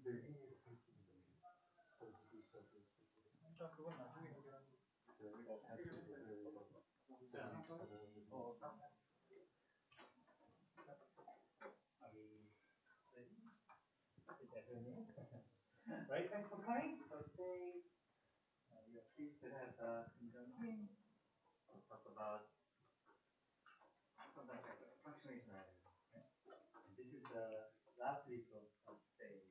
Right, thanks for coming. So today we are pleased to have Eun Jung Kim talk about approximation algorithm. Yes? And this is the last week of today.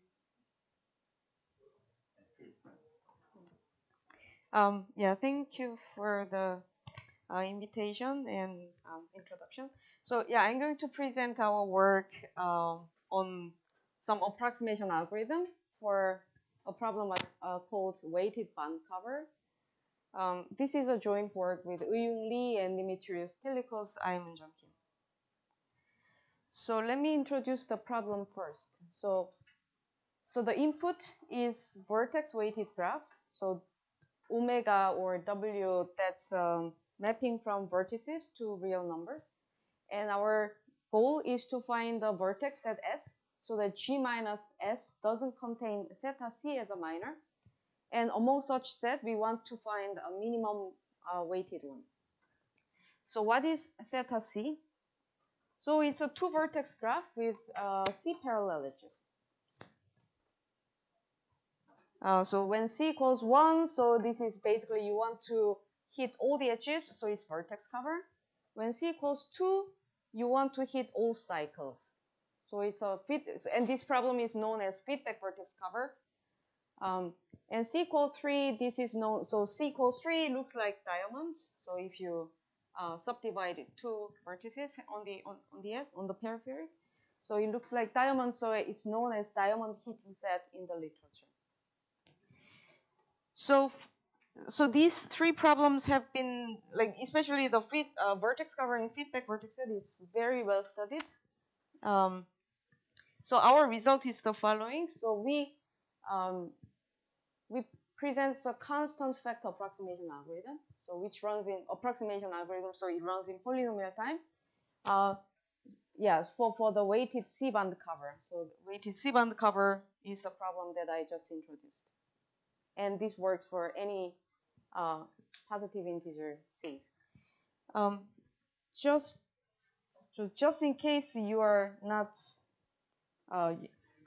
Yeah, thank you for the invitation and introduction. So yeah, I'm going to present our work on some approximation algorithm for a problem called weighted band cover. This is a joint work with Eun Lee and Dimitrios Telikos. I'm Eun Jung Kim. So let me introduce the problem first. So the input is vertex weighted graph. So omega or W, that's mapping from vertices to real numbers. And our goal is to find the vertex at S so that G minus S doesn't contain theta C as a minor. And among such set, we want to find a minimum weighted one. So what is theta C? So it's a two vertex graph with C parallel edges. So when C equals 1, so this is basically you want to hit all the edges, so it's vertex cover. When C equals 2, you want to hit all cycles. So it's a and this problem is known as feedback vertex cover. And C equals 3, this is known, so C equals 3 looks like diamond. So if you subdivide it two vertices on the periphery, so it looks like diamond, so it's known as diamond hitting set in the literature. So these three problems have been, like, especially the vertex covering feedback vertex set is very well studied. So our result is the following. So we present a constant factor approximation algorithm, so which runs in approximation algorithm, so it runs in polynomial time. Yeah, for the weighted C band cover. So weighted C band cover is the problem that I just introduced. And this works for any positive integer C. Just in case you are not,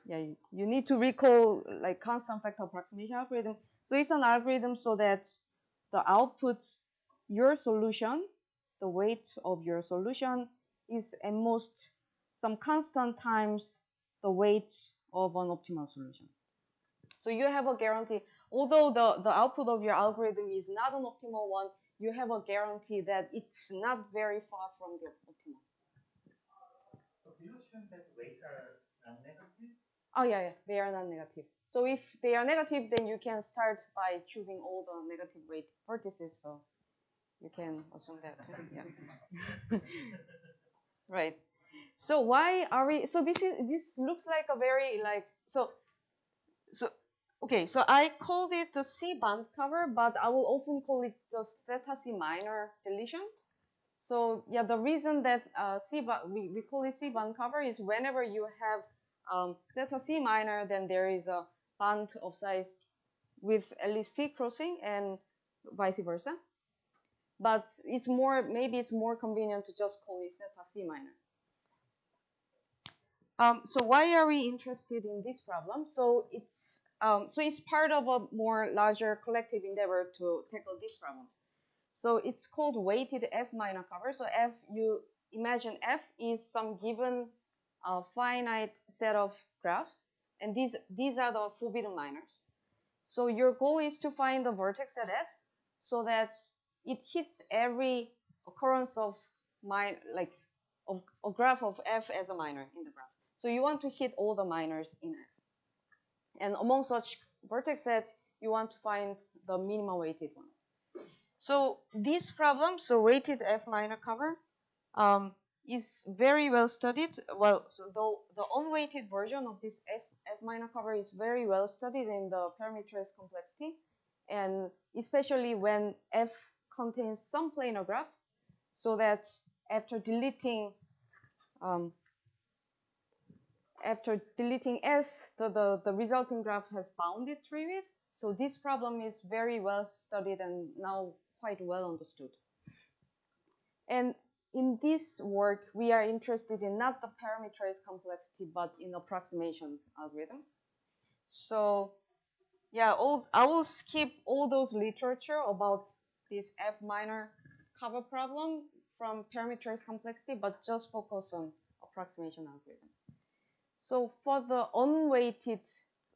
you need to recall like constant factor approximation algorithm. So it's an algorithm so that the output, your solution, the weight of your solution is at most some constant times the weight of an optimal solution. So you have a guarantee, although the output of your algorithm is not an optimal one, you have a guarantee that it's not very far from the optimal. So do you assume that weights are non-negative? Oh yeah, they are non-negative. So if they are negative, then you can start by choosing all the negative weight vertices. So you can assume that. Yeah. Right. So why are we? So this looks like a very okay, so I called it the C band cover, but I will often call it just theta C minor deletion. So yeah, the reason that we call it C band cover is whenever you have theta C minor, then there is a band of size with at least C crossing and vice versa. But maybe it's more convenient to just call it theta C minor. So why are we interested in this problem? So it's part of a more larger collective endeavor to tackle this problem. So it's called weighted F minor cover. So F, you imagine F is some given finite set of graphs, and these are the forbidden minors. So your goal is to find the vertex at S so that it hits every occurrence of a graph of F as a minor in the graph. So you want to hit all the minors in F. And among such vertex sets, you want to find the minimum weighted one. So this problem, so weighted F minor cover, is very well studied. Well, so the unweighted version of this F minor cover is very well studied in the parameterized complexity, and especially when F contains some planar graph, so that after deleting after deleting S, the resulting graph has bounded tree width. So this problem is very well studied and now quite well understood. And in this work, we are interested in not the parameterized complexity, but in approximation algorithm. So yeah, I will skip all those literature about this F minor cover problem from parameterized complexity, but just focus on approximation algorithm. So for the unweighted,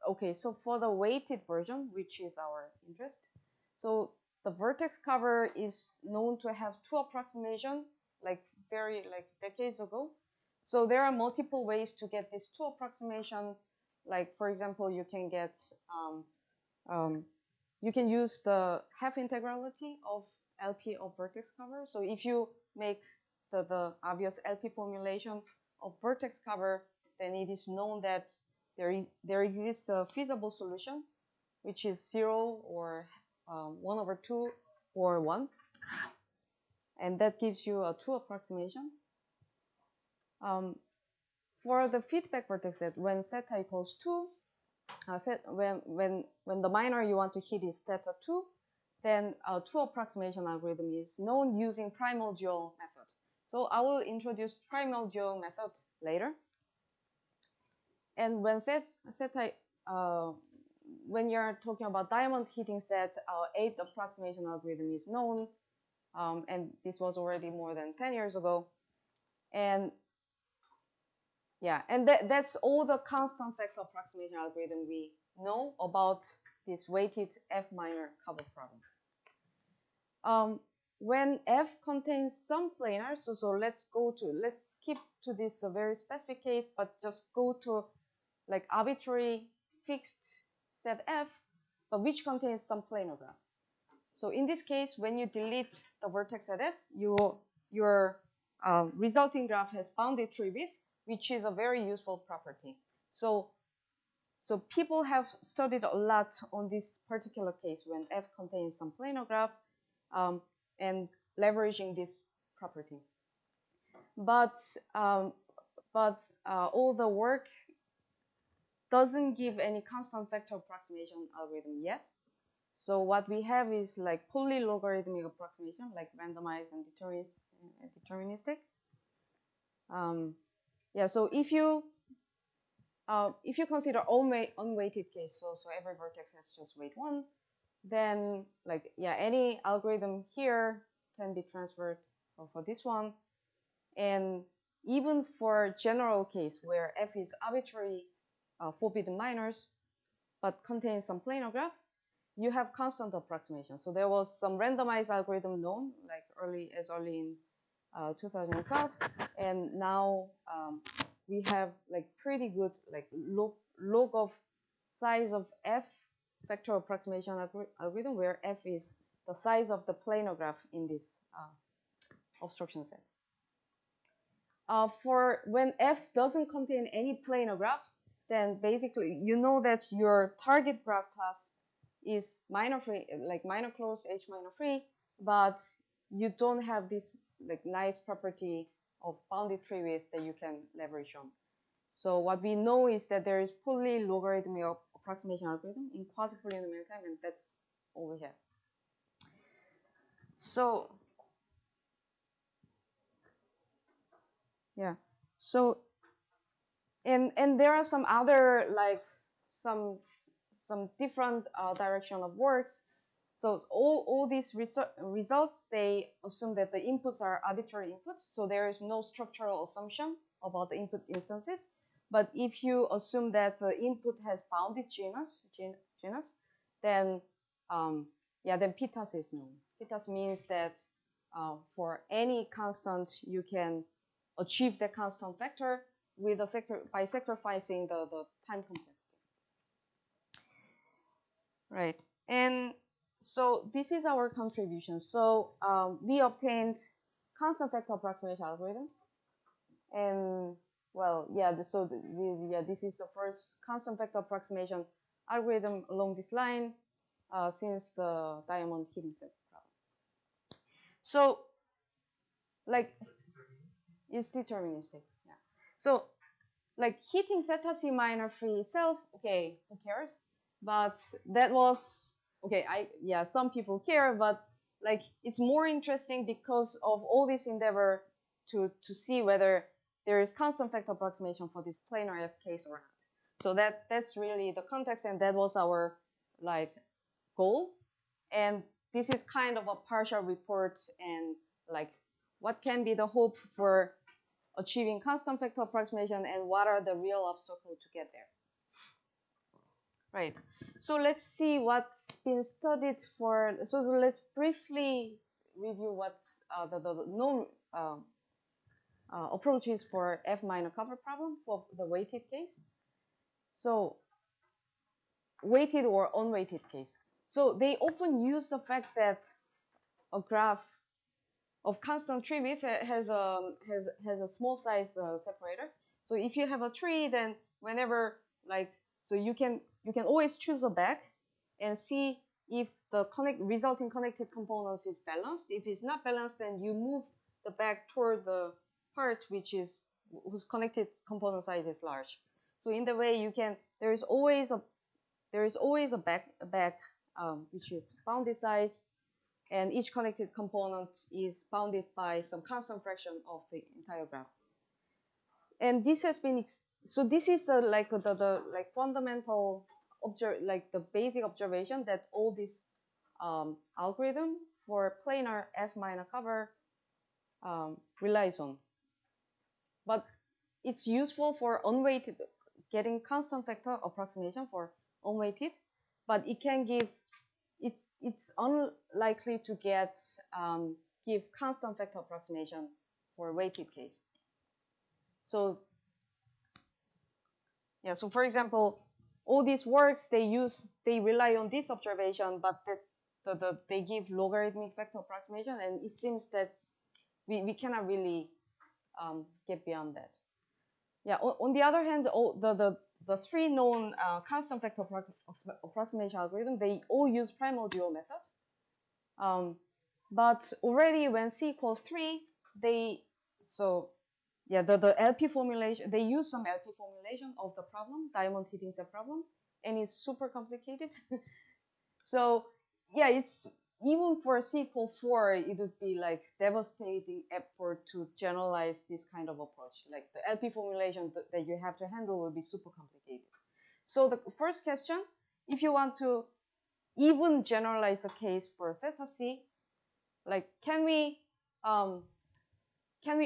okay, so for the weighted version, which is our interest, so the vertex cover is known to have two approximations, like decades ago. So there are multiple ways to get these two approximations. Like for example, you can get you can use the half integrality of LP of vertex cover. So if you make the obvious LP formulation of vertex cover, then it is known that there exists a feasible solution, which is 0 or 1/2 or 1. And that gives you a 2 approximation. For the feedback vertex set, when theta equals 2, when the minor you want to hit is theta 2, then a 2 approximation algorithm is known using primal-dual method. So I will introduce primal-dual method later. And when when you're talking about diamond hitting set, 8 approximation algorithm is known, and this was already more than 10 years ago. And yeah, and that's all the constant factor approximation algorithm we know about this weighted F minor cover problem. When F contains some planar, so let's skip to this very specific case, but just go to like arbitrary fixed set F, but which contains some planar graph. So in this case, when you delete the vertex at S, your resulting graph has bounded tree width, which is a very useful property. So people have studied a lot on this particular case when F contains some planar graph and leveraging this property. But all the work doesn't give any constant vector approximation algorithm yet. So what we have is like polylogarithmic approximation, like randomized and deterministic. Yeah, so if you consider unweighted case, so every vertex has just weight 1, then like yeah, any algorithm here can be transferred for this one. And even for general case where F is arbitrary forbidden minors but contains some planar graph, you have constant approximation. So there was some randomized algorithm known like as early in 2012, and now we have like pretty good like log of size of F vector approximation algorithm where F is the size of the planar graph in this obstruction set. For when F doesn't contain any planar graph, then basically you know that your target graph class is minor free, like minor closed H minor free, but you don't have this like nice property of bounded tree width that you can leverage on. So what we know is that there is polylogarithmic approximation algorithm in quasi-polynomial time, and that's all we have. So yeah, so and there are some other like some different direction of works. So all these results, they assume that the inputs are arbitrary inputs, so there is no structural assumption about the input instances. But if you assume that the input has bounded genus, then yeah, then pitas is known. Pitas means that for any constant, you can achieve the constant vector with by sacrificing the time complexity. Right, and so this is our contribution. So we obtained constant vector approximation algorithm, and well, yeah. This is the first constant vector approximation algorithm along this line since the diamond hitting set problem. So, like, it's deterministic. Yeah. So, like hitting theta C minor 3 itself, okay, who cares? But that was, okay, some people care, but like it's more interesting because of all this endeavor to see whether there is constant factor approximation for this planar F case or not. So that's really the context, and that was our like goal. And this is kind of a partial report, and like what can be the hope for achieving constant factor approximation, and what are the real obstacles to get there. Right. So let's see what's been studied for. So let's briefly review what the known approaches for F minor cover problem for the weighted case. So weighted or unweighted case. So they often use the fact that a graph of constant tree width has a small size separator. So if you have a tree, then whenever like so you can always choose a back and see if the resulting connected components is balanced. If it's not balanced, then you move the back toward the part whose connected component size is large. So in the way you can there is always a back which is bounded size, and each connected component is bounded by some constant fraction of the entire graph. And this has been so this is the fundamental like the basic observation that all this algorithm for planar F minor cover relies on. But it's useful for unweighted, getting constant factor approximation for unweighted, but it can give it's unlikely to give constant factor approximation for weighted case. So yeah, so for example, all these works they rely on this observation, but they give logarithmic factor approximation, and it seems that we cannot really get beyond that. Yeah. On the other hand, the three known constant factor approximation algorithm, they all use primal-dual method. But already when C equals 3, the LP formulation, they use some LP formulation of the problem, diamond hitting set problem, and it's super complicated. So yeah, it's even for C equal 4, it would be like devastating effort to generalize this kind of approach. Like the LP formulation that you have to handle will be super complicated. So the first question, if you want to even generalize the case for theta C, like can we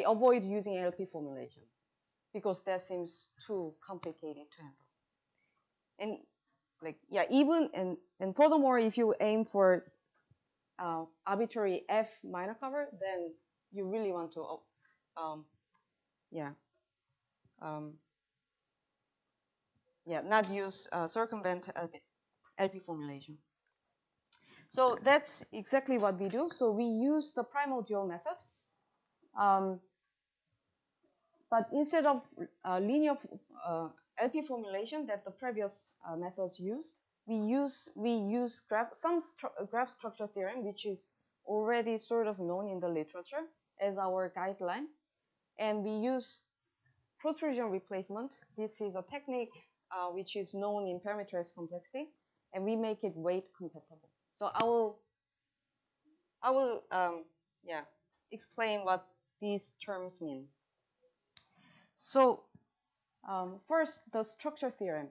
avoid using LP formulation? Because that seems too complicated to handle. And like yeah, even and furthermore, if you aim for arbitrary F minor cover, then you really want to not use circumvent LP formulation. So that's exactly what we do. So we use the primal-dual method, but instead of linear LP formulation that the previous methods used, we use graph structure theorem, which is already sort of known in the literature as our guideline, and we use protrusion replacement. This is a technique which is known in parameterized complexity, and we make it weight compatible. So I will explain what these terms mean. So first, the structure theorem.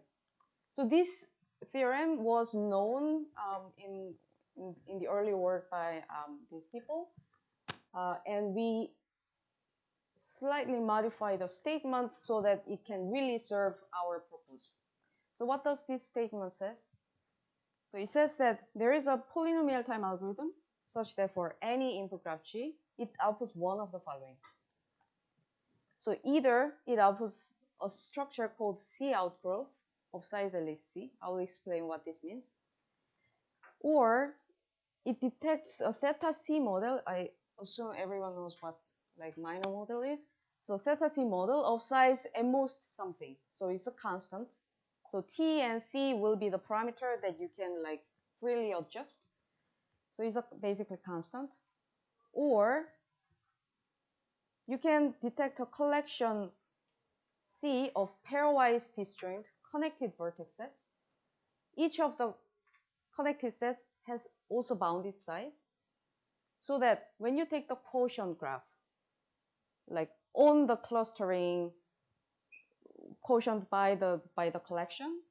So this theorem was known in the early work by these people, and we slightly modify the statement so that it can really serve our purpose. So what does this statement say? So it says that there is a polynomial time algorithm such that for any input graph G, it outputs one of the following. So either it outputs a structure called C outgrowth of size at least C. I'll explain what this means. Or it detects a theta C model. I assume everyone knows what like minor model is. So theta C model of size at most something. So it's a constant. So T and C will be the parameter that you can like freely adjust. So it's basically constant. Or you can detect a collection C of pairwise disjoint connected vertex sets. Each of the connected sets has also bounded size, so that when you take the quotient graph, like on the clustering quotient by the collection,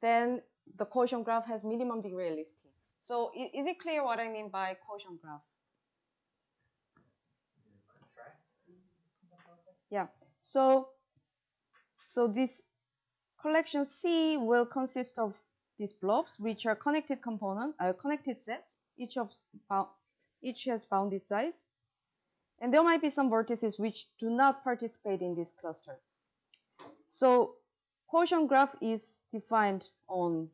then the quotient graph has minimum degree at least t. So is it clear what I mean by quotient graph? Yeah. So this collection C will consist of these blobs, which are connected sets. Each has bounded size, and there might be some vertices which do not participate in this cluster. So quotient graph is defined on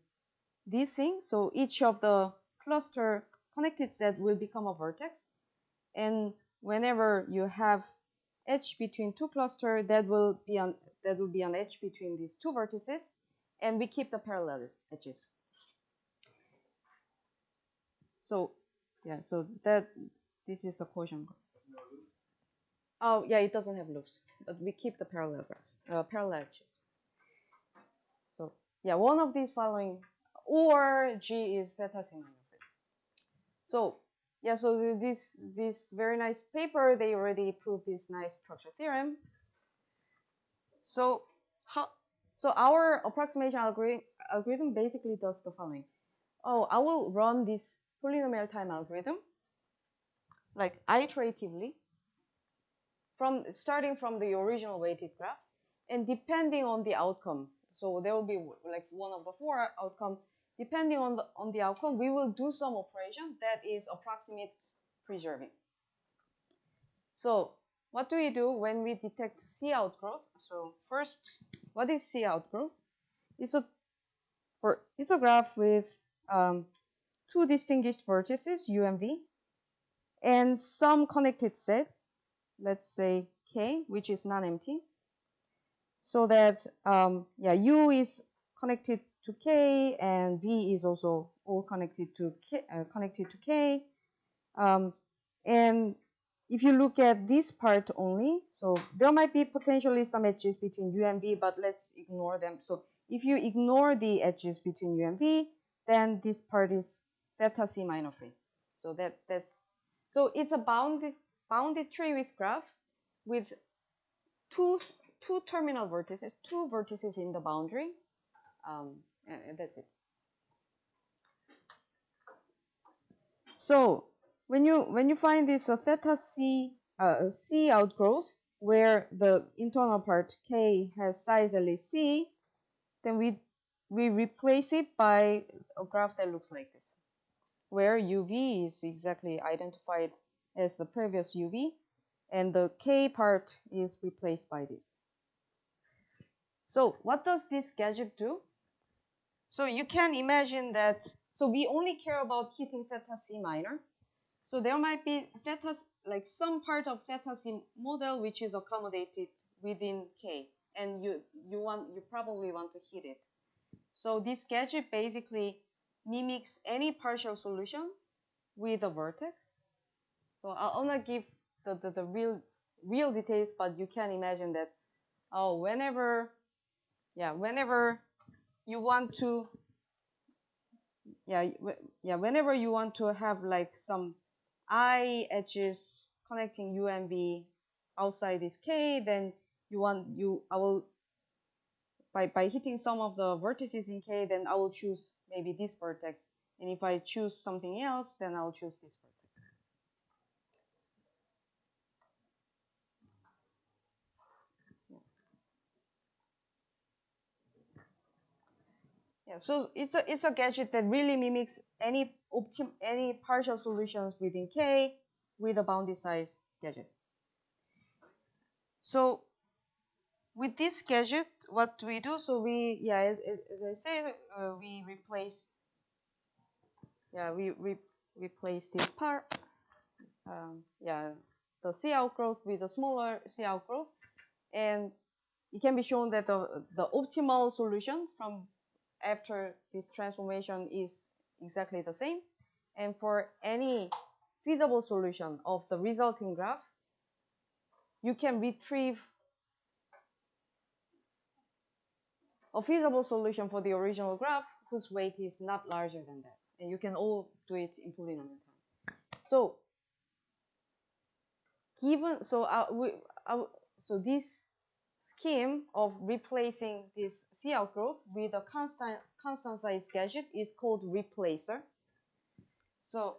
this thing. So each of the cluster connected set will become a vertex, and whenever you have edge between two clusters, that will be an edge between these two vertices, and we keep the parallel edges. So yeah, so this is the quotient graph. Oh yeah, it doesn't have loops, but we keep the parallel edges. So yeah, one of these following, or G is theta C minus. So yeah, so this very nice paper, they already proved this nice structure theorem. So our approximation algorithm basically does the following. Oh, I will run this polynomial time algorithm like iteratively starting from the original weighted graph, and depending on the outcome, so there will be like one of the four outcomes. Depending on the outcome, we will do some operation that is approximate preserving. So what do we do when we detect C outgrowth? So first, what is C outgrowth? It's a graph with two distinguished vertices, U and V, and some connected set, let's say K, which is non-empty, so that U is connected to K and V is also all connected to K. And if you look at this part only, so there might be potentially some edges between U and V, but let's ignore them. So if you ignore the edges between U and V, then this part is theta C minus V. So so it's a bounded tree with graph with two terminal vertices, two vertices in the boundary, and that's it. So when you find this theta C outgrowth where the internal part K has size at least C, then we replace it by a graph that looks like this, where UV is exactly identified as the previous UV, and the K part is replaced by this. So what does this gadget do? So you can imagine that, so we only care about hitting theta C minor. So there might be like some part of theta C model which is accommodated within K, and you probably want to hit it. So this gadget basically mimics any partial solution with a vertex. So I'll not give the real details, but you can imagine that whenever you want to whenever you want to have like some I edges connecting U and V outside this K, then by hitting some of the vertices in K, then I will choose maybe this vertex, and if I choose something else, then I'll choose this vertex. Yeah, so it's a gadget that really mimics any partial solutions within K with a bounded size gadget. So with this gadget, what do we do? So we, as I said, we replace this part, the C outgrowth with a smaller C outgrowth, and it can be shown that the optimal solution from after this transformation is exactly the same, and for any feasible solution of the resulting graph, you can retrieve a feasible solution for the original graph whose weight is not larger than that. And you can all do it in polynomial time. So given so this scheme of replacing this C outgrowth with a constant size gadget is called replacer. So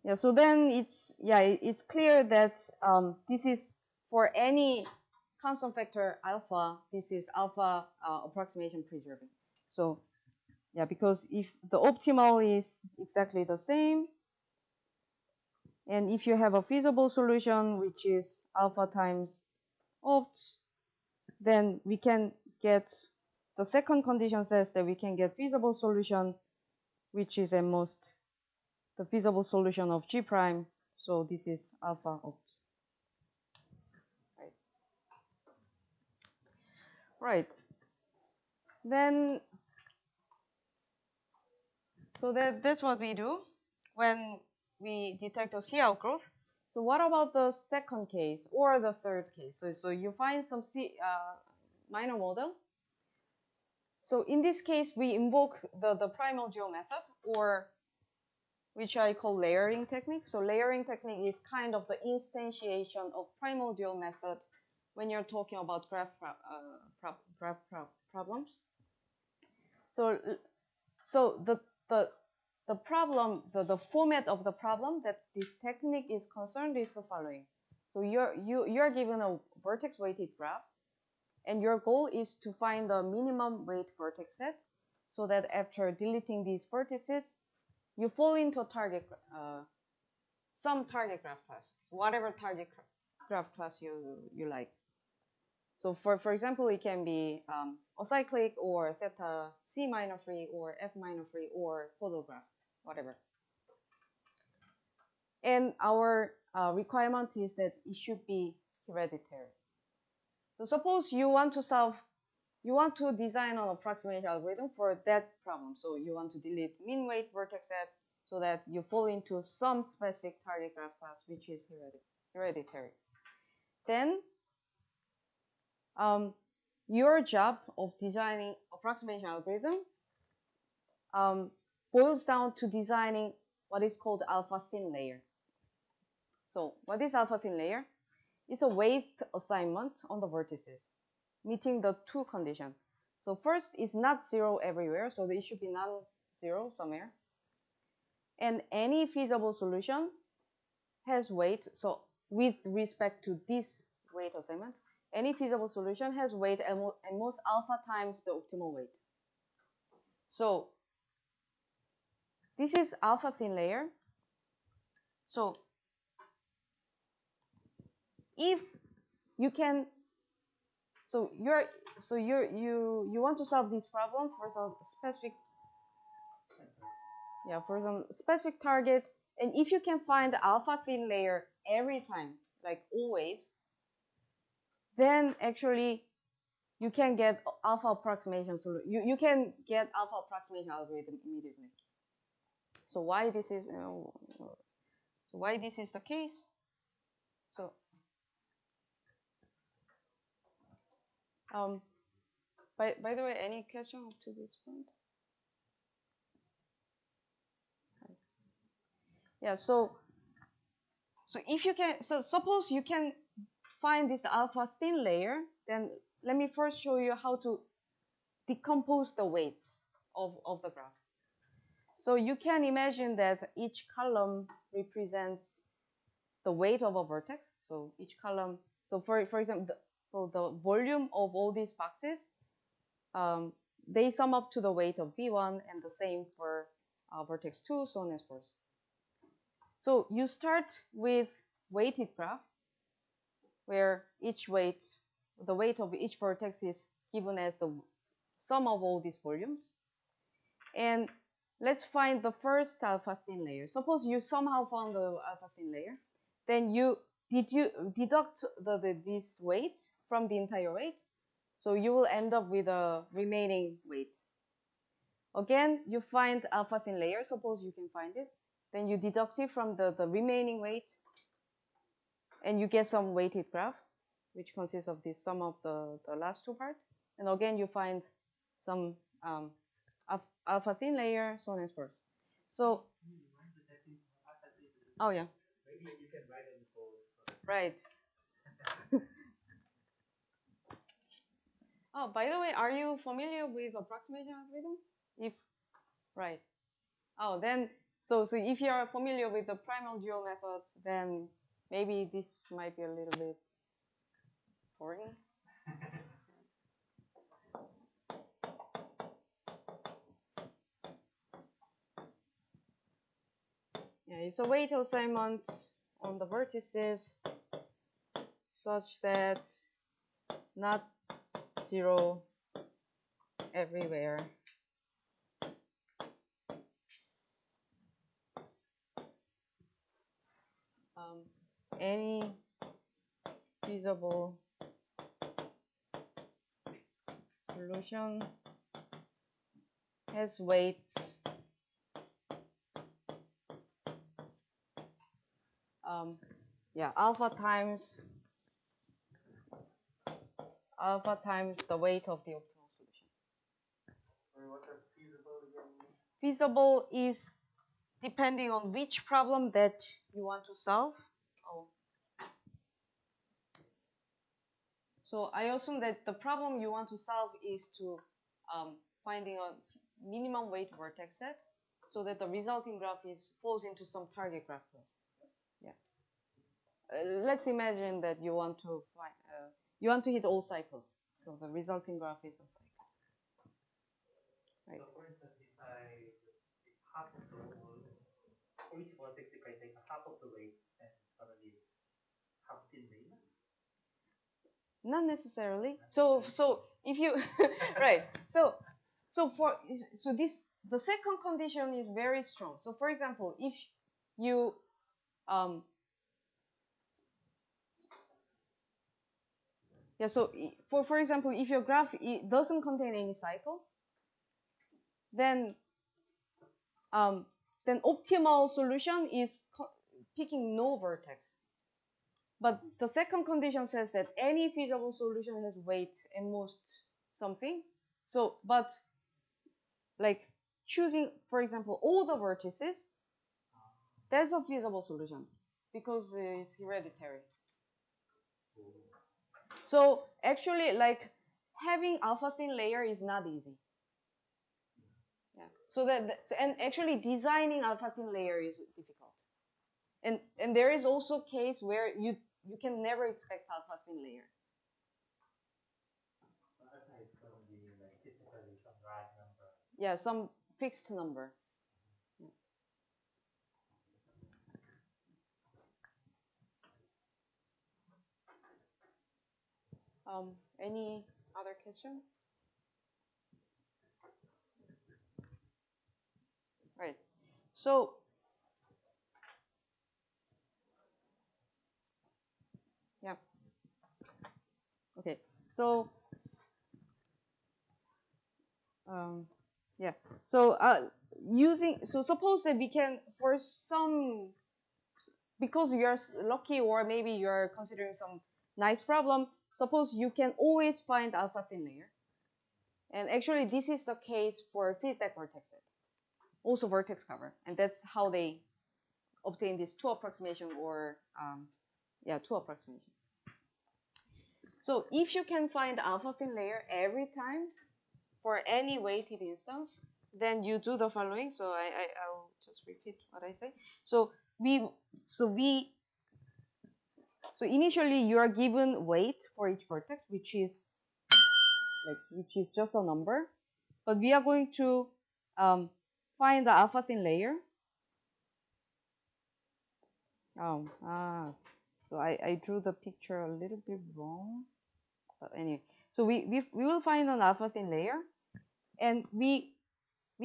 yeah, so then it's clear that this is for any constant factor alpha, this is alpha approximation preserving. So yeah, because if the optimal is exactly the same, and if you have a feasible solution which is alpha times opt, then we can get, the second condition says that we can get feasible solution which is at most the feasible solution of G prime. So this is alpha opt. Right. Then, so that's what we do when we detect a C outgrowth. So what about the second case or the third case? So you find some minor model. So in this case, we invoke the primal-dual method, or which I call layering technique. So layering technique is kind of the instantiation of primal-dual method when you're talking about graph problems. So the problem, the format of the problem that this technique is concerned is the following. So you're given a vertex weighted graph, and your goal is to find the minimum weight vertex set, so that after deleting these vertices, you fall into a target, some target graph class, whatever target graph class you like. So for example, it can be acyclic or theta C minor free or F minor free or photo graph, whatever. And our requirement is that it should be hereditary. So suppose you want to design an approximation algorithm for that problem. So you want to delete min weight vertex set so that you fall into some specific target graph class which is hereditary. Then your job of designing approximation algorithm boils down to designing what is called alpha thin layer. So what is alpha thin layer? It's a weight assignment on the vertices, meeting the two conditions. So first, it's not zero everywhere, so it should be non-zero somewhere. And any feasible solution has weight. So with respect to this weight assignment, any feasible solution has weight at most alpha times the optimal weight. So this is alpha thin layer. So if you can, you want to solve this problem for some specific target, and if you can find the alpha thin layer every time, like always, then actually you can get alpha approximation solution. You can get alpha approximation algorithm immediately. So why this is the case? So by the way, any question up to this point? Yeah, so if you can, so suppose you can find this alpha thin layer, then let me first show you how to decompose the weights of the graph. So you can imagine that each column represents the weight of a vertex. So each column, so for example, the volume of all these boxes, they sum up to the weight of V1, and the same for vertex 2, so on and so forth. So you start with weighted graph, where the weight of each vertex is given as the sum of all these volumes. And let's find the first alpha thin layer. Suppose you somehow found the alpha thin layer, then you deduct this weight from the entire weight. So you will end up with a remaining weight. Again, you find alpha thin layer, suppose you can find it. Then you deduct it from the remaining weight, and you get some weighted graph, which consists of the sum of the last two parts. And again, you find some alpha thin layer, so on and so forth. So, oh yeah. Maybe you can write on the board. Right. Oh, by the way, are you familiar with approximation algorithm? If right. Oh, then so if you are familiar with the primal-dual method, then maybe this might be a little bit boring. Yeah, it's a weight assignment on the vertices such that not zero everywhere. Any feasible solution has weights alpha times the weight of the optimal solution. What does feasible again mean? Feasible is depending on which problem that you want to solve. Oh. So I assume that the problem you want to solve is to finding a minimum weight vertex set so that the resulting graph falls into some target graph. Yeah. Let's imagine that you want to hit all cycles. So the resulting graph is a cycle. Right. So for instance, if I take half of the for each vertex, if I take half of the weights, then it's gonna be half thin layer. Not necessarily. So if you right. So the second condition is very strong. So for example, if you so for example, if your graph doesn't contain any cycle, then optimal solution is picking no vertex. But the second condition says that any feasible solution has weight at most something. So, but like choosing, for example, all the vertices, that's a feasible solution because it's hereditary. So actually, like having alpha thin layer is not easy. Yeah. So and actually designing alpha thin layer is difficult. And there is also case where you can never expect alpha thin layer. Alpha is going to be like typically some right number. Yeah, some fixed number. Any other question? Right. So yeah. Okay. So yeah. So suppose that we can, for some, because you're lucky or maybe you're considering some nice problem, suppose you can always find alpha thin layer. And actually this is the case for feedback vertexes, also vertex cover. And that's how they obtain this two approximation or two approximation. So if you can find alpha thin layer every time for any weighted instance, then you do the following. So I'll just repeat what I say. So initially you are given weight for each vertex, which is just a number, but we are going to find the alpha thin layer. So I drew the picture a little bit wrong, but anyway, so we will find an alpha thin layer, and we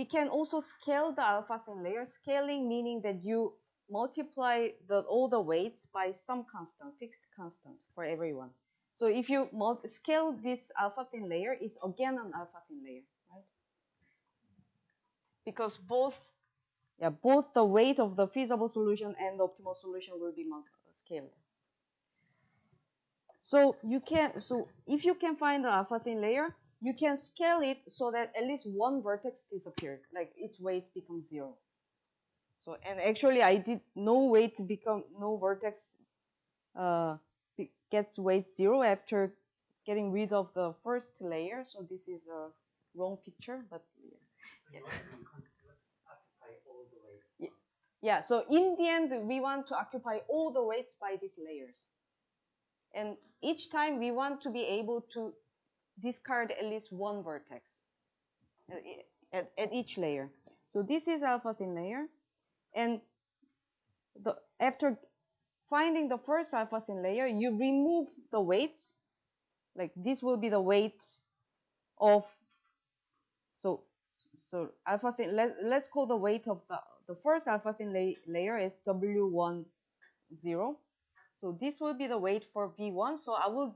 can also scale the alpha thin layer. Scaling meaning that you multiply all the weights by some constant, fixed constant for everyone. So if you scale this alpha thin layer, it's again an alpha thin layer, right? Because both the weight of the feasible solution and the optimal solution will be scaled. So if you can find the alpha thin layer, you can scale it so that at least one vertex disappears, like its weight becomes 0. So, and actually I did no vertex gets weight 0 after getting rid of the first layer. So this is a wrong picture, but yeah. Yeah, so in the end, we want to occupy all the weights by these layers. And each time we want to be able to discard at least one vertex at each layer. So this is alpha thin layer. And after finding the first alpha thin layer, you remove the weights. Like this will be the weight of, so alpha thin, let's call the weight of the first alpha thin layer is W10. So this will be the weight for V1. So I will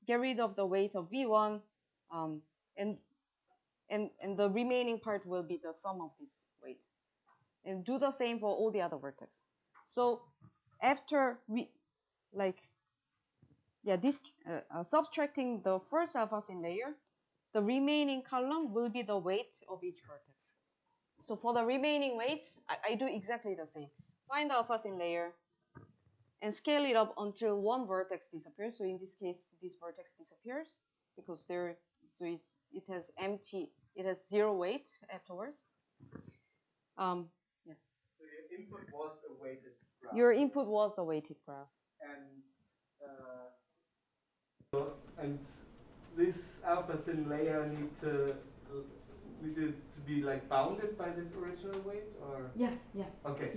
get rid of the weight of V1, and the remaining part will be the sum of this weight. And do the same for all the other vertex. So after subtracting the first alpha thin layer, the remaining column will be the weight of each vertex. So for the remaining weights, I do exactly the same. Find the alpha thin layer and scale it up until one vertex disappears. So in this case, this vertex disappears because it has 0 weight afterwards. Yeah. So your input was a weighted graph. Your input was a weighted graph. And this alpha thin layer needed to be like bounded by this original weight, or? Yeah. Okay.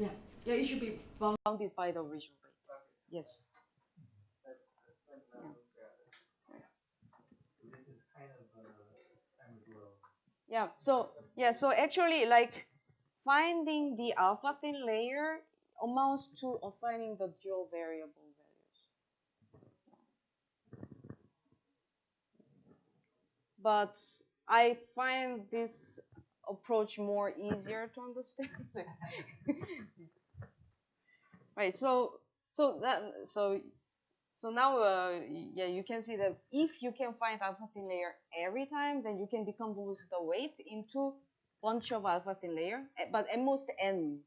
Yeah, it should be bounded by the original weight. Okay. Yes. This is kind of dual. Yeah. So actually, like finding the alpha thin layer amounts to assigning the dual variable values. But I find this approach more easier to understand. Right. So now, you can see that if you can find alpha thin layer every time, then you can decompose the weight into bunch of alpha thin layer, but at most n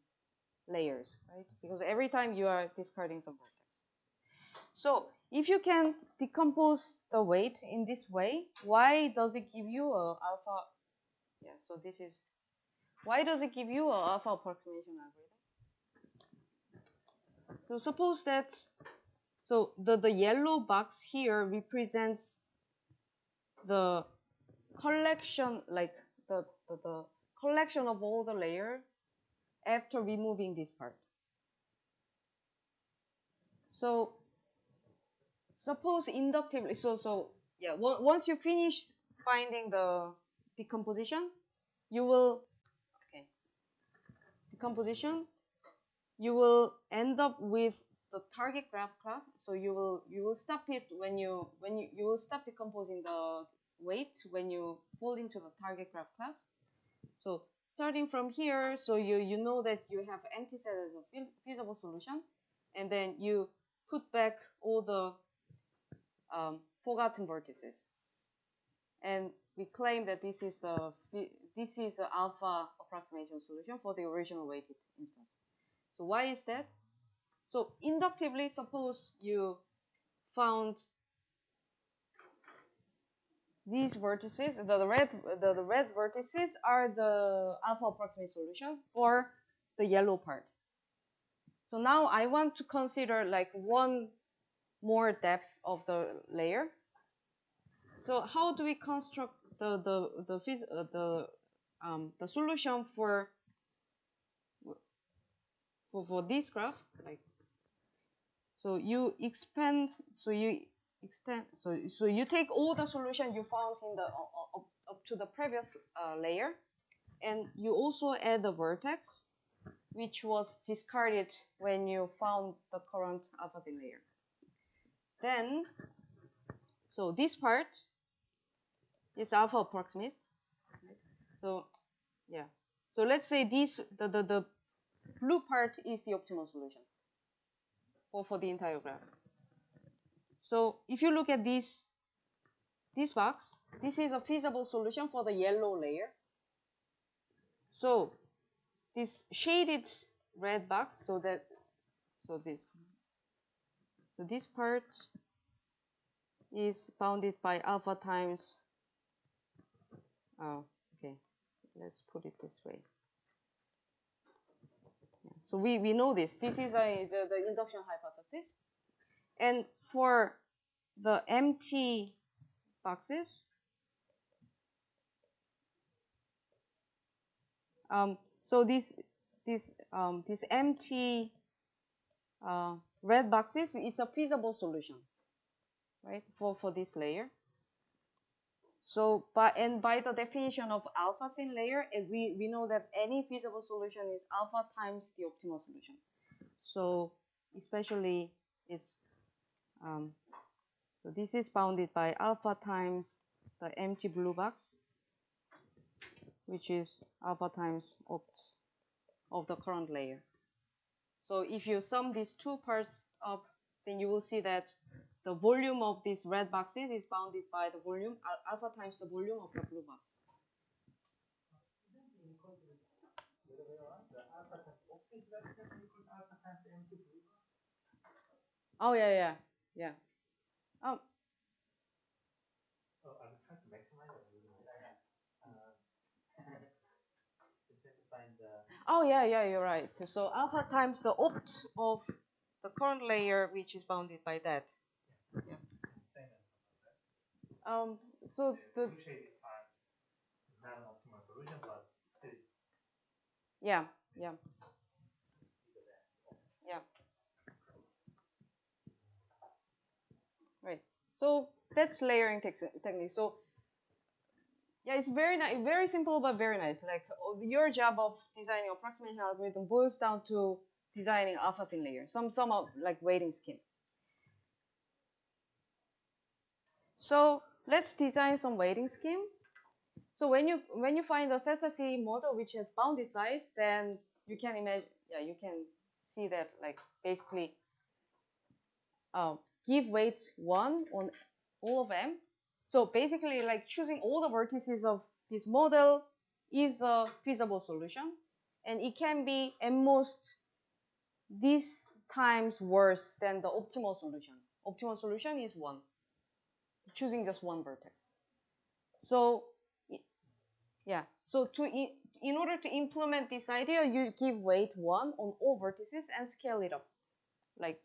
layers, right? Because every time you are discarding some vertex. So if you can decompose the weight in this way, why does it give you a alpha? Yeah. So this is why does it give you a alpha approximation algorithm? So suppose that. So the yellow box here represents the collection, like the collection of all the layers after removing this part. So suppose inductively, once you finish finding the decomposition, you will end up with the target graph class. So you will stop it when you will stop decomposing the weight when you fall into the target graph class. So starting from here, so you know that you have empty set as a feasible solution, and then you put back all the forgotten vertices, and we claim that this is the alpha approximation solution for the original weighted instance. So why is that? So inductively, suppose you found these vertices, the red vertices are the alpha approximate solution for the yellow part. So now I want to consider like one more depth of the layer. So how do we construct the solution for this graph? Like, so you expand, so you extend, so you take all the solution you found in the up to the previous layer, and you also add the vertex which was discarded when you found the current alpha thin layer. Then, so this part is alpha approximate. So yeah, so let's say this the blue part is the optimal solution for the entire graph. So if you look at this box, this is a feasible solution for the yellow layer. So this shaded red box, so this part is bounded by alpha times. Oh, okay. Let's put it this way. Yeah. So we know this. This is the induction hypothesis. And for the empty boxes, so this empty red boxes is a feasible solution, right, for this layer. So by the definition of alpha thin layer, we know that any feasible solution is alpha times the optimal solution. So especially it's so this is bounded by alpha times the empty blue box, which is alpha times opt of the current layer. So if you sum these two parts up, then you will see that the volume of these red boxes is bounded by the volume alpha times the volume of the blue box. Oh yeah. Oh, I'm trying to maximize it. Oh yeah, you're right. So alpha times the opt of the current layer, which is bounded by that. Yeah. So the shaded part is not an optimal solution, but still. Yeah. Right. So that's layering technique. So yeah, it's very nice, very simple but very nice. Like your job of designing approximation algorithm boils down to designing alpha thin layer, some of like weighting scheme. So let's design some weighting scheme. So when you find a theta C model which has bounded size, then you can imagine, you can see that like basically give weight 1 on all of M. So basically like choosing all the vertices of this model is a feasible solution, and it can be at most these times worse than the optimal solution. Optimal solution is 1, choosing just one vertex. So yeah, so in order to implement this idea, you give weight 1 on all vertices and scale it up, like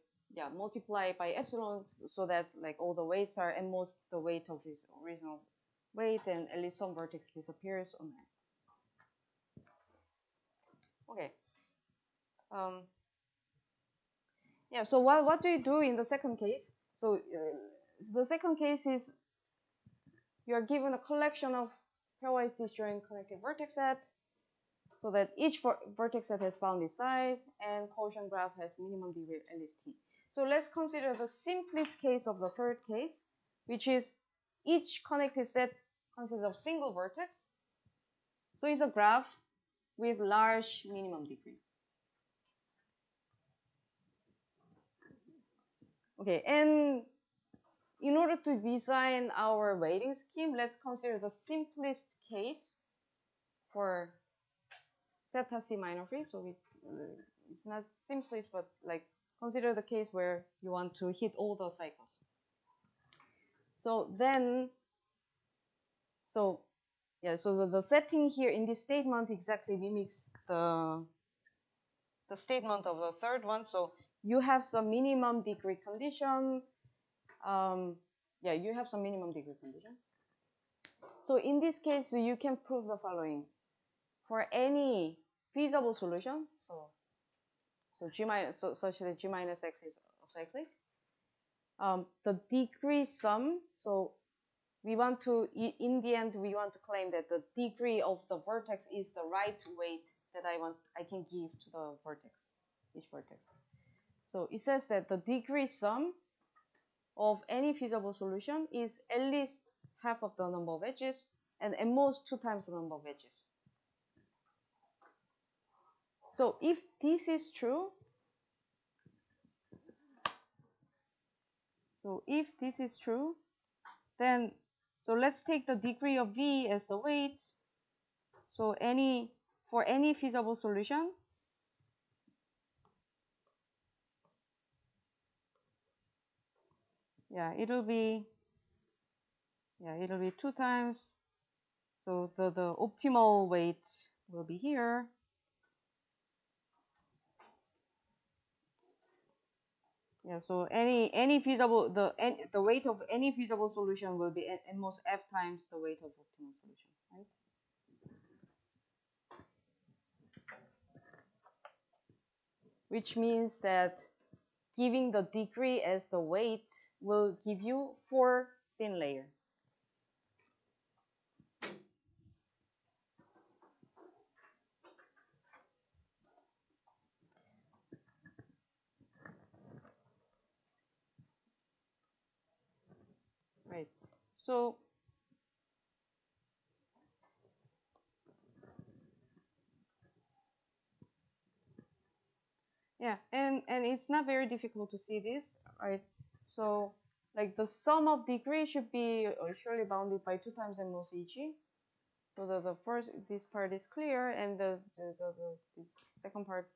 multiply by epsilon, so that like all the weights are at most the weight of this original weight, and at least some vertex disappears on that. Okay. Yeah. So what do you do in the second case? So the second case is you are given a collection of pairwise disjoint connected vertex set, so that each vertex set has bounded size and quotient graph has minimum degree at least t. So let's consider the simplest case of the third case, which is each connected set consists of single vertex. So it's a graph with large minimum degree. Okay, and in order to design our weighting scheme, let's consider the simplest case for theta C minor free. So it's not simplest, but like consider the case where you want to hit all the cycles. So then, so the setting here in this statement exactly mimics the statement of the third one. So you have some minimum degree condition. You have some minimum degree condition. So in this case, you can prove the following: for any feasible solution, such that G minus X is acyclic, the degree sum, so we want to, in the end, we want to claim that the degree of the vertex is the right weight that I can give to the vertex, each vertex. So it says that the degree sum of any feasible solution is at least half of the number of edges and at most 2 times the number of edges. So if this is true, So if this is true, then so let's take the degree of V as the weight. So for any feasible solution, it'll be 2 times. So the optimal weight will be here. Yeah, so any feasible the weight of any feasible solution will be at most f times the weight of optimal solution, right? Which means that giving the degree as the weight will give you 4 thin layer. Right. So yeah, and it's not very difficult to see this, right? So like the sum of degree should be surely bounded by 2 times n most EG. So the first, this part is clear, and this second part,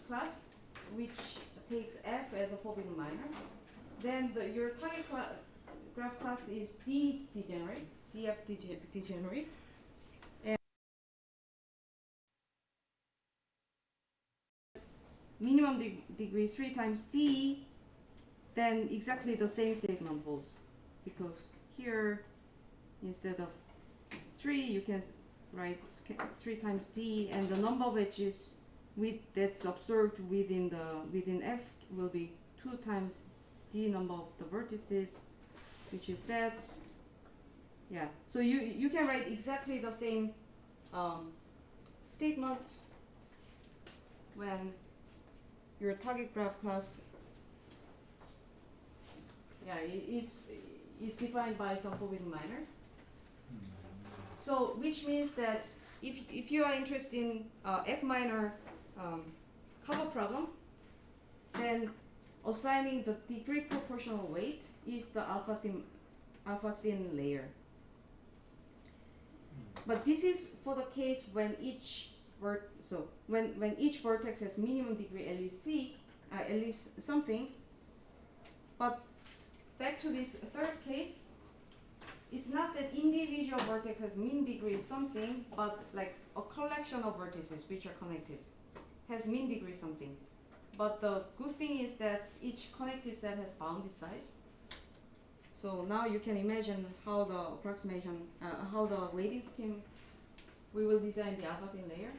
class which takes f as a forbidden minor, then your target graph class is D degenerate, df degenerate. And minimum degree 3 times D, then exactly the same statement holds, because here instead of 3, you can write 3 times d, and the number of edges that's observed within F will be 2 times d number of the vertices, which is that. Yeah, so you can write exactly the same statement when your target graph class is defined by some forbidden minor. So which means that if you are interested in F minor cover problem, then assigning the degree proportional weight is the alpha thin layer. But this is for the case when each when each vertex has minimum degree at least something. But back to this third case, it's not that individual vertex has mean degree something, but like a collection of vertices which are connected has mean degree something. But the good thing is that each connected set has bounded size. So now you can imagine how the approximation, how the weighting scheme, we will design the alpha thin layer.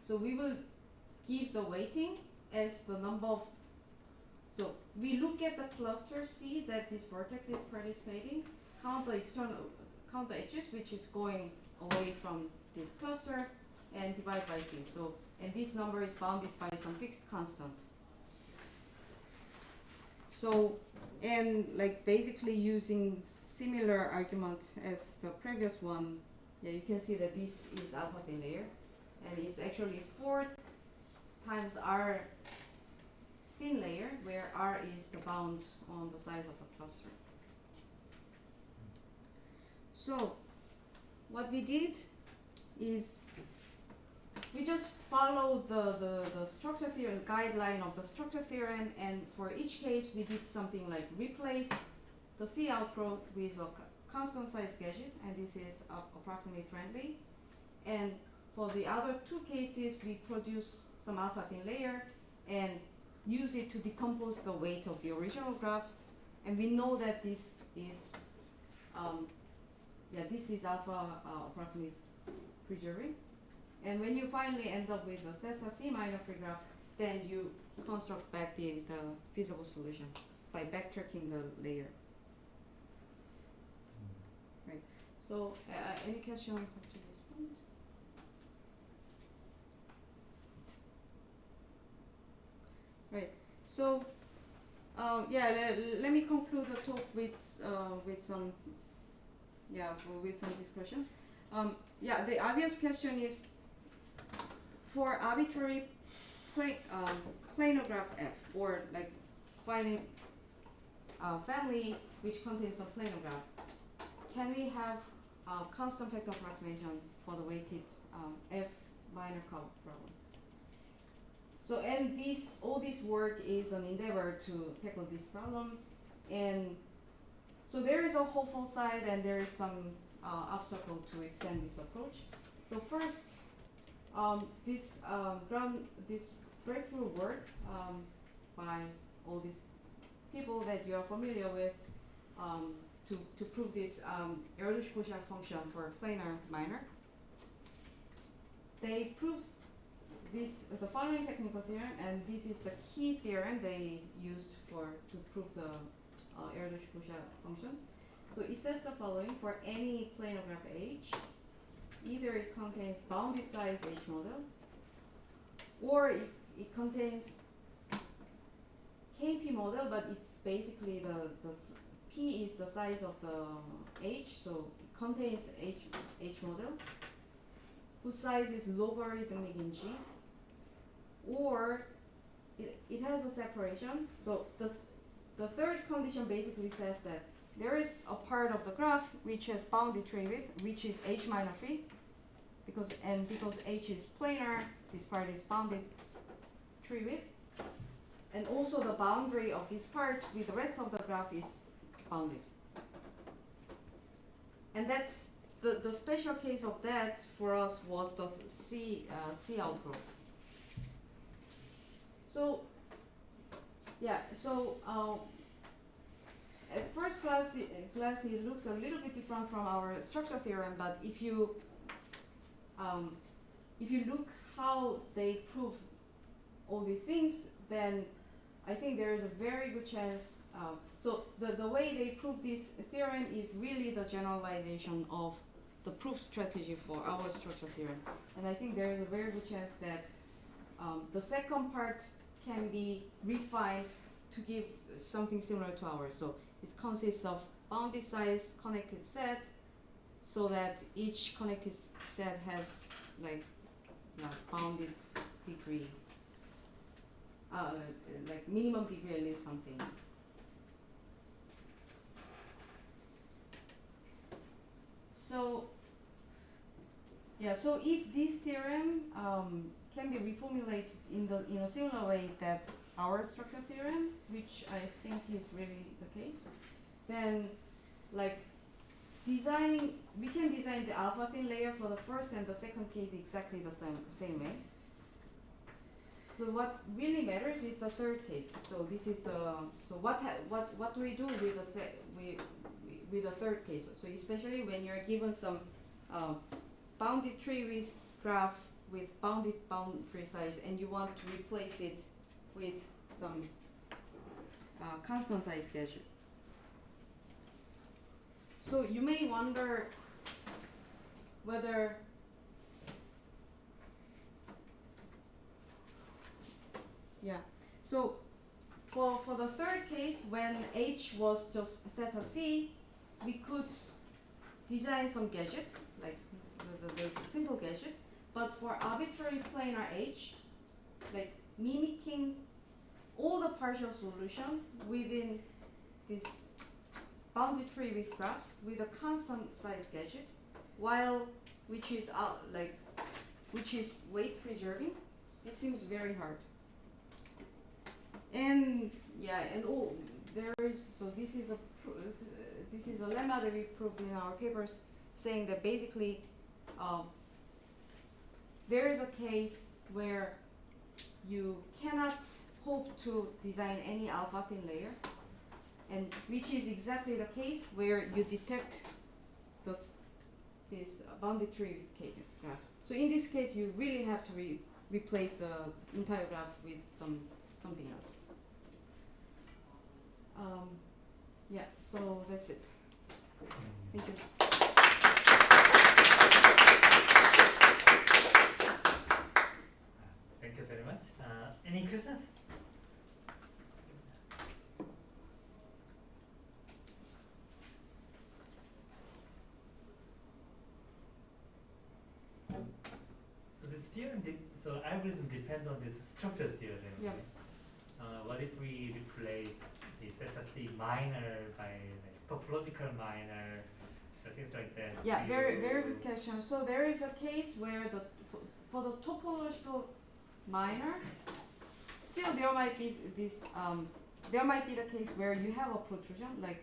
So we will give the weighting as the number of, so we look at the cluster C that this vertex is participating, count the edges which is going away from this cluster, and divide by C. So, and this number is bounded by some fixed constant. So, and like basically using similar argument as the previous one, yeah, you can see that this is alpha thin layer, and it's actually 4 times R thin layer, where R is the bound on the size of the cluster. So what we did is we just followed the structure theorem guideline of the structure theorem, and for each case we did something like replace the C outgrowth with a constant size gadget, and this is approximate friendly. And for the other 2 cases, we produce some alpha thin layer and use it to decompose the weight of the original graph, and we know that this is this is alpha approximate preserving. And when you finally end up with a theta C minor free graph, then you construct back the feasible solution by backtracking the layer. Right. So any question up to this point? Right. So let me conclude the talk with some discussion. The obvious question is, for arbitrary planar graph F, or like finding a family which contains a planar graph, can we have a constant factor approximation for the weighted F minor curve problem? So, and all this work is an endeavor to tackle this problem, and so there is a hopeful side and there is some obstacle to extend this approach. So first, this breakthrough work by all these people that you are familiar with to prove this Ehrlich-Bouchard function for planar minor. They proved the following technical theorem, and this is the key theorem they used to prove the Ehrlich-Bouchard function. So it says the following: for any planar graph H, either it contains bounded size H model, or it contains KP model, but it's basically the P is the size of the H, so it contains H model, whose size is logarithmic in G, or it has a separation. So the third condition basically says that there is a part of the graph which has bounded tree width, which is H minor phi, because H is planar, this part is bounded tree width, and also the boundary of this part with the rest of the graph is bounded. And that's the special case of that for us was the C outgrowth. So at first class it looks a little bit different from our structure theorem, but if you look how they prove all these things, then I think there is a very good chance. So the way they prove this theorem is really the generalization of the proof strategy for our structure theorem, and I think there is a very good chance that the second part can be refined to give something similar to ours. So it consists of bounded size connected set, so that each connected set has like bounded degree, like minimum degree at least something. So yeah, so if this theorem can be reformulated in a similar way that our structure theorem, which I think is really the case, then like we can design the alpha thin layer for the first and the second case exactly the same way. So what really matters is the third case. So this is the what do we do with the third case? So especially when you're given some bounded tree with graph with bounded boundary size, and you want to replace it with some constant size gadget. So you may wonder whether so for the third case, when H was just theta C, we could design some gadget, like the simple gadget, but for arbitrary planar H, like mimicking all the partial solution within this bounded tree with graphs with a constant size gadget, which is weight preserving, it seems very hard. And this is a lemma that we proved in our papers, saying that basically there is a case where you cannot hope to design any alpha thin layer, and which is exactly the case where you detect this bounded tree with graph. So in this case, you really have to replace the entire graph with something else. Yeah, so that's it. Thank you. Thank you very much. Any questions? So this theorem, so algorithm depends on this structure theorem. Yeah. What if we replace the theta C minor by like topological minor, or things like that? Yeah, very good question. So there is a case where for the topological minor, still there might be there might be the case where you have a protrusion, like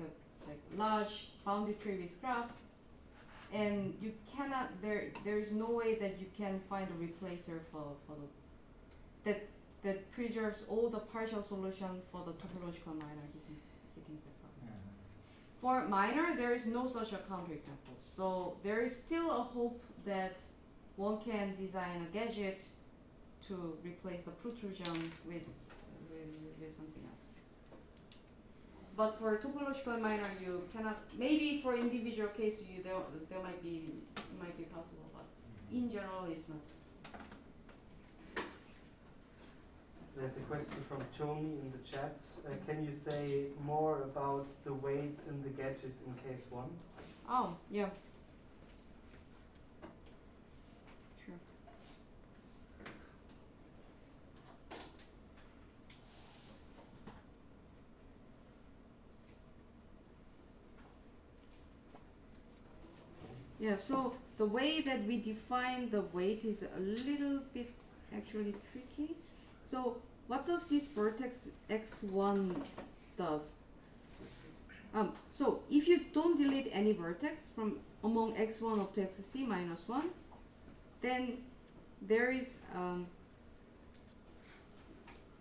large bounded tree with graph, and you cannot there is no way that you can find a replacer for that preserves all the partial solution for the topological minor heating set problem. For minor, there is no such a counterexample. So there is still a hope that one can design a gadget to replace the protrusion with something else. But for topological minor, you cannot. Maybe for individual case, there might be possible, but in general, it's not. There's a question from Jomi in the chat. Can you say more about the weights in the gadget in case 1? Oh, yeah. Sure. Yeah, so the way that we define the weight is a little bit actually tricky. So what does this vertex x1 does? So if you don't delete any vertex from among x1 up to xc minus 1, then there is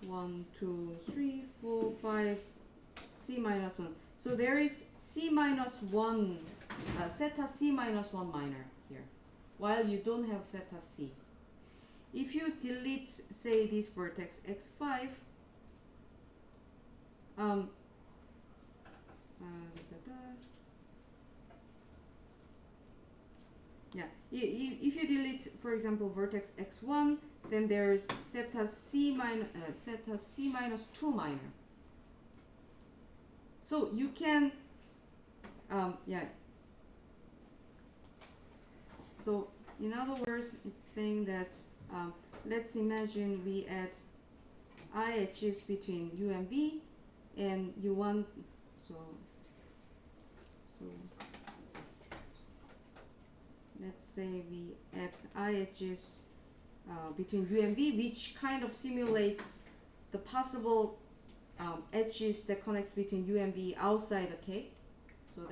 1, 2, 3, 4, 5, c minus 1. So there is C minus 1, theta C minus 1 minor here, while you don't have theta C. If you delete, say, this vertex x5, yeah, if you delete, for example, vertex x1, then there is theta C minus 2 minor. So you can, yeah. So in other words, it's saying that let's imagine we add I edges between U and V, and you want so let's say we add I edges between U and V, which kind of simulates the possible edges that connects between U and V outside the K. So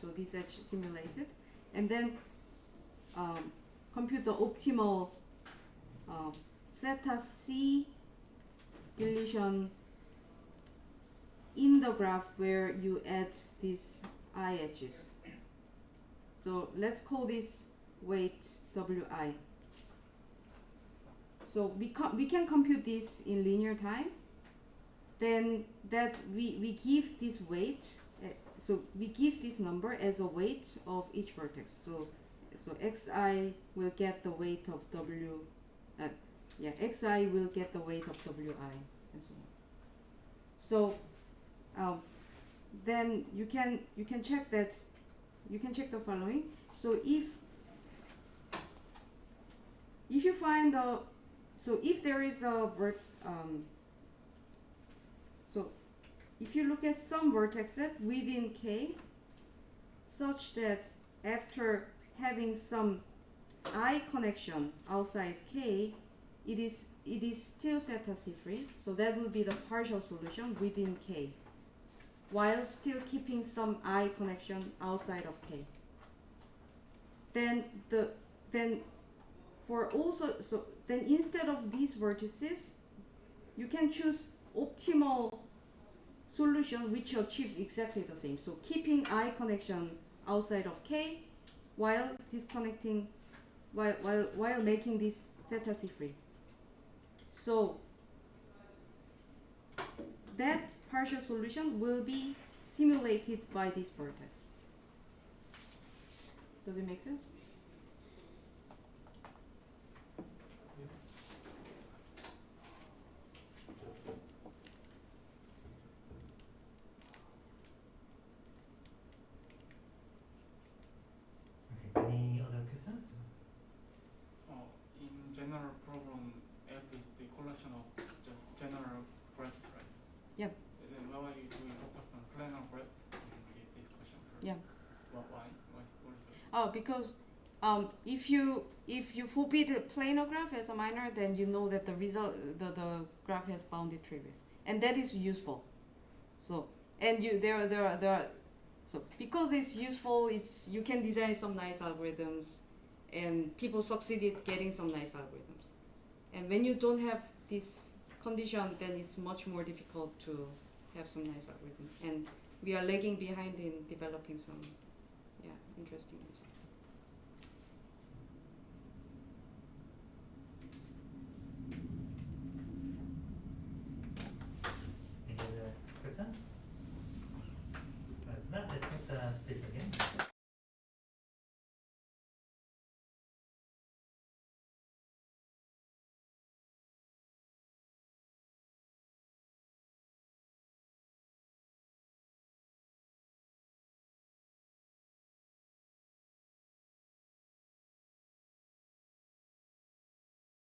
so this edge simulates it, and then compute the optimal theta C deletion in the graph where you add these I edges. So let's call this weight Wi. So we can compute this in linear time. Then that we give this weight, so we give this number as a weight of each vertex. So xi will get the weight of w, xi will get the weight of wi, and so on. So then you can check that, you can check the following. So if you find so if there is a so if you look at some vertexes within K, such that after having some I connection outside K, it is still theta C free. So that will be the partial solution within K, while still keeping some I connection outside of K. Then instead of these vertices, you can choose optimal solution which achieves exactly the same. So keeping I connection outside of K, while disconnecting, while making this theta C free. So that partial solution will be simulated by this vertex. Does it make sense? Okay, any other questions? In general problem, F is the collection of just general breadths, right? Yeah. Then why do we focus on planar breadths in this question first? Yeah. Why? What is it? Oh, because if you forbid a planar graph as a minor, then you know that the result, the graph has bounded tree width, and that is useful. So and there are so because it's useful, you can design some nice algorithms, and people succeeded getting some nice algorithms. And when you don't have this condition, then it's much more difficult to have some nice algorithm. And we are lagging behind in developing some interesting results.